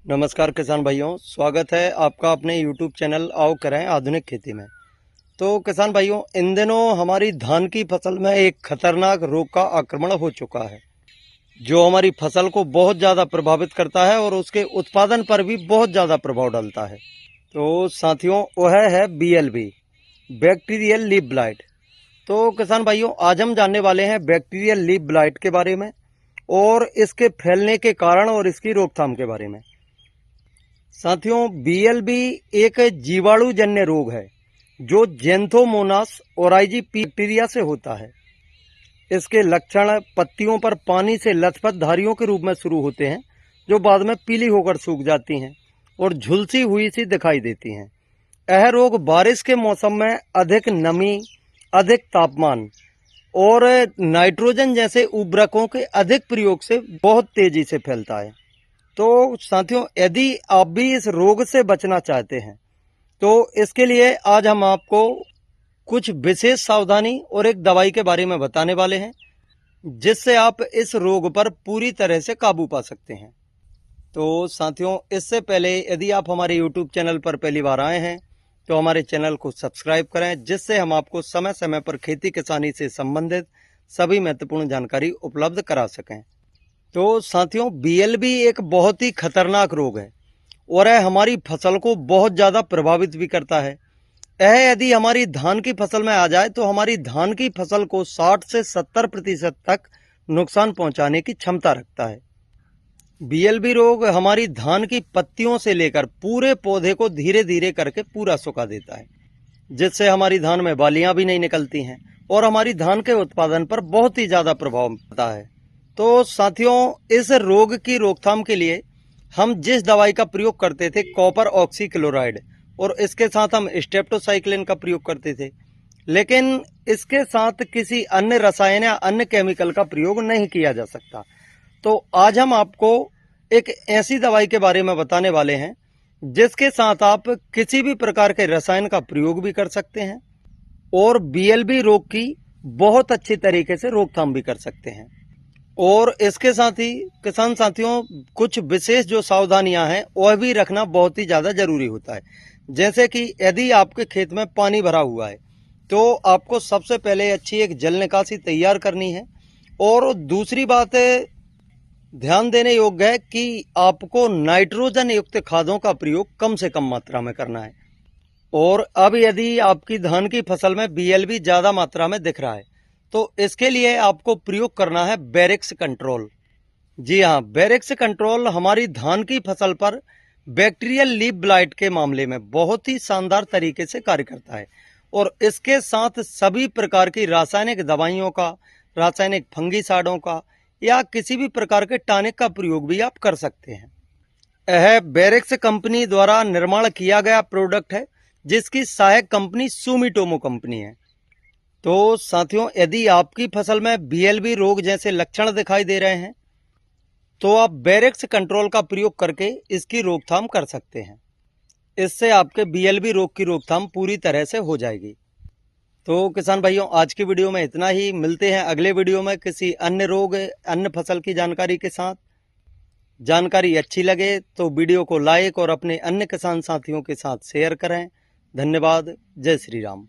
नमस्कार किसान भाइयों, स्वागत है आपका अपने YouTube चैनल आओ करें आधुनिक खेती में। तो किसान भाइयों, इन दिनों हमारी धान की फसल में एक खतरनाक रोग का आक्रमण हो चुका है जो हमारी फसल को बहुत ज़्यादा प्रभावित करता है और उसके उत्पादन पर भी बहुत ज़्यादा प्रभाव डालता है। तो साथियों, वह है BLB, बैक्टीरियल लीफ ब्लाइट। तो किसान भाइयों, आज हम जानने वाले हैं बैक्टीरियल लीफ ब्लाइट के बारे में और इसके फैलने के कारण और इसकी रोकथाम के बारे में। साथियों, BLB एक जीवाणु जन्य रोग है जो जेंथोमोनास ओराइजी बैक्टीरिया से होता है। इसके लक्षण पत्तियों पर पानी से लथपथ धारियों के रूप में शुरू होते हैं जो बाद में पीली होकर सूख जाती हैं और झुलसी हुई सी दिखाई देती हैं। यह रोग बारिश के मौसम में अधिक नमी, अधिक तापमान और नाइट्रोजन जैसे उर्वरकों के अधिक प्रयोग से बहुत तेजी से फैलता है। तो साथियों, यदि आप भी इस रोग से बचना चाहते हैं तो इसके लिए आज हम आपको कुछ विशेष सावधानी और एक दवाई के बारे में बताने वाले हैं जिससे आप इस रोग पर पूरी तरह से काबू पा सकते हैं। तो साथियों, इससे पहले यदि आप हमारे YouTube चैनल पर पहली बार आए हैं तो हमारे चैनल को सब्सक्राइब करें जिससे हम आपको समय समय पर खेती किसानी से संबंधित सभी महत्वपूर्ण जानकारी उपलब्ध करा सकें। तो साथियों, BLB एक बहुत ही खतरनाक रोग है और यह हमारी फसल को बहुत ज़्यादा प्रभावित भी करता है। यह यदि हमारी धान की फसल में आ जाए तो हमारी धान की फसल को 60 से 70% तक नुकसान पहुंचाने की क्षमता रखता है। BLB रोग हमारी धान की पत्तियों से लेकर पूरे पौधे को धीरे धीरे करके पूरा सुखा देता है जिससे हमारी धान में बालियां भी नहीं निकलती हैं और हमारी धान के उत्पादन पर बहुत ही ज़्यादा प्रभाव पड़ता है। तो साथियों, इस रोग की रोकथाम के लिए हम जिस दवाई का प्रयोग करते थे कॉपर ऑक्सी क्लोराइड, और इसके साथ हम स्ट्रेप्टोसाइक्लिन का प्रयोग करते थे, लेकिन इसके साथ किसी अन्य रसायन या अन्य केमिकल का प्रयोग नहीं किया जा सकता। तो आज हम आपको एक ऐसी दवाई के बारे में बताने वाले हैं जिसके साथ आप किसी भी प्रकार के रसायन का प्रयोग भी कर सकते हैं और BLB रोग की बहुत अच्छी तरीके से रोकथाम भी कर सकते हैं। और इसके साथ ही किसान साथियों, कुछ विशेष जो सावधानियां हैं वह भी रखना बहुत ही ज़्यादा जरूरी होता है। जैसे कि यदि आपके खेत में पानी भरा हुआ है तो आपको सबसे पहले अच्छी एक जल निकासी तैयार करनी है। और दूसरी बात ध्यान देने योग्य है कि आपको नाइट्रोजन युक्त खादों का प्रयोग कम से कम मात्रा में करना है। और अब यदि आपकी धान की फसल में BLB ज़्यादा मात्रा में दिख रहा है तो इसके लिए आपको प्रयोग करना है बेरेक्स कंट्रोल। जी हाँ, बेरेक्स कंट्रोल हमारी धान की फसल पर बैक्टीरियल लीफ ब्लाइट के मामले में बहुत ही शानदार तरीके से कार्य करता है। और इसके साथ सभी प्रकार की रासायनिक दवाइयों का, रासायनिक फंगिसाइडों का या किसी भी प्रकार के टॉनिक का प्रयोग भी आप कर सकते हैं। यह बेरेक्स कंपनी द्वारा निर्माण किया गया प्रोडक्ट है जिसकी सहायक कंपनी सुमिटोमो कंपनी है। तो साथियों, यदि आपकी फसल में BLB रोग जैसे लक्षण दिखाई दे रहे हैं तो आप बेरेक्स कंट्रोल का प्रयोग करके इसकी रोकथाम कर सकते हैं। इससे आपके BLB रोग की रोकथाम पूरी तरह से हो जाएगी। तो किसान भाइयों, आज की वीडियो में इतना ही। मिलते हैं अगले वीडियो में किसी अन्य रोग, अन्य फसल की जानकारी के साथ। जानकारी अच्छी लगे तो वीडियो को लाइक और अपने अन्य किसान साथियों के साथ शेयर करें। धन्यवाद। जय श्री राम।